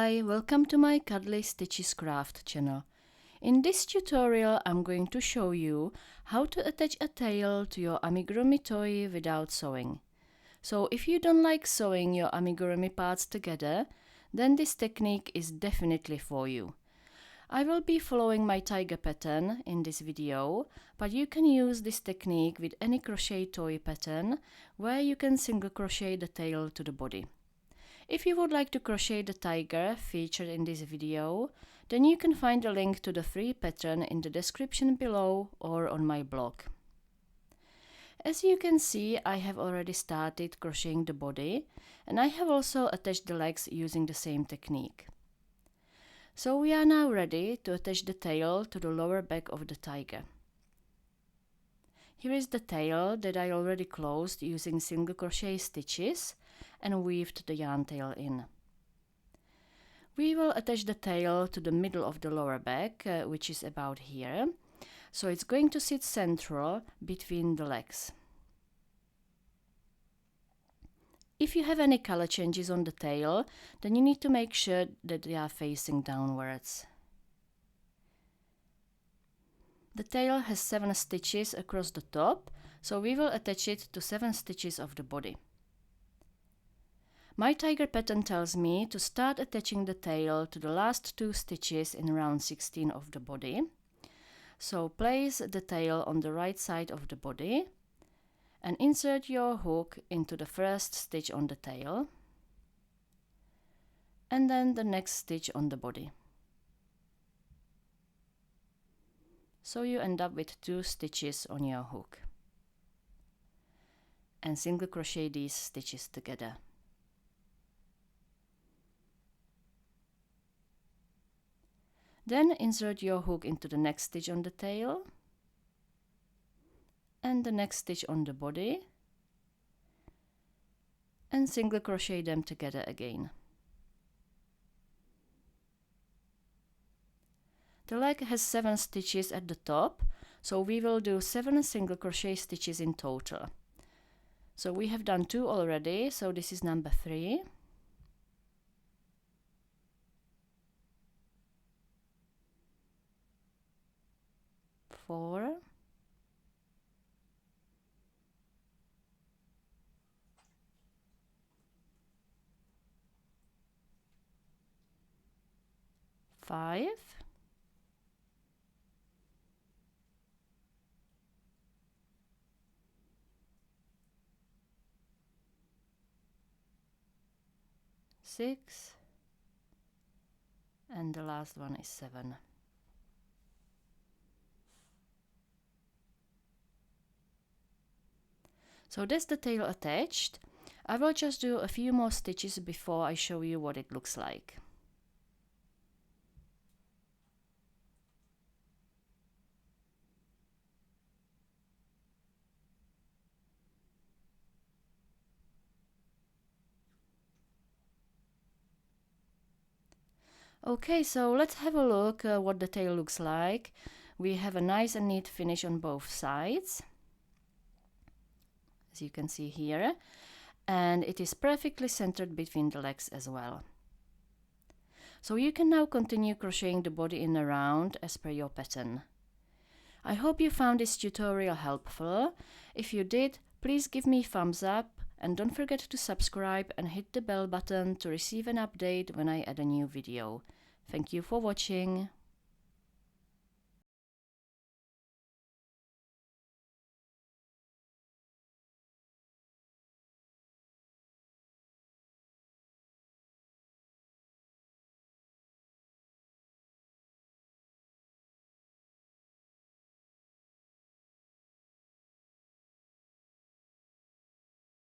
Hi, welcome to my Cuddly Stitches Craft channel. In this tutorial I'm going to show you how to attach a tail to your amigurumi toy without sewing. So if you don't like sewing your amigurumi parts together, then this technique is definitely for you. I will be following my tiger pattern in this video, but you can use this technique with any crochet toy pattern where you can single crochet the tail to the body. If you would like to crochet the tiger featured in this video, then you can find a link to the free pattern in the description below or on my blog. As you can see, I have already started crocheting the body, and I have also attached the legs using the same technique. So we are now ready to attach the tail to the lower back of the tiger. Here is the tail that I already closed using single crochet stitches and weaved the yarn tail in. We will attach the tail to the middle of the lower back, which is about here, so it's going to sit central between the legs. If you have any color changes on the tail, then you need to make sure that they are facing downwards. The tail has 7 stitches across the top, so we will attach it to 7 stitches of the body. My tiger pattern tells me to start attaching the tail to the last 2 stitches in round 16 of the body. So place the tail on the right side of the body and insert your hook into the first stitch on the tail and then the next stitch on the body. So you end up with 2 stitches on your hook. And single crochet these stitches together. Then insert your hook into the next stitch on the tail and the next stitch on the body and single crochet them together again. The leg has 7 stitches at the top, so we will do 7 single crochet stitches in total. So we have done 2 already, so this is number 3. 4, 5, 6, and the last one is 7. So that's the tail attached. I will just do a few more stitches before I show you what it looks like. Okay, so let's have a look what the tail looks like. We have a nice and neat finish on both sides, as you can see here, and it is perfectly centered between the legs as well. So you can now continue crocheting the body in a round as per your pattern. I hope you found this tutorial helpful. If you did, please give me a thumbs up and don't forget to subscribe and hit the bell button to receive an update when I add a new video. Thank you for watching.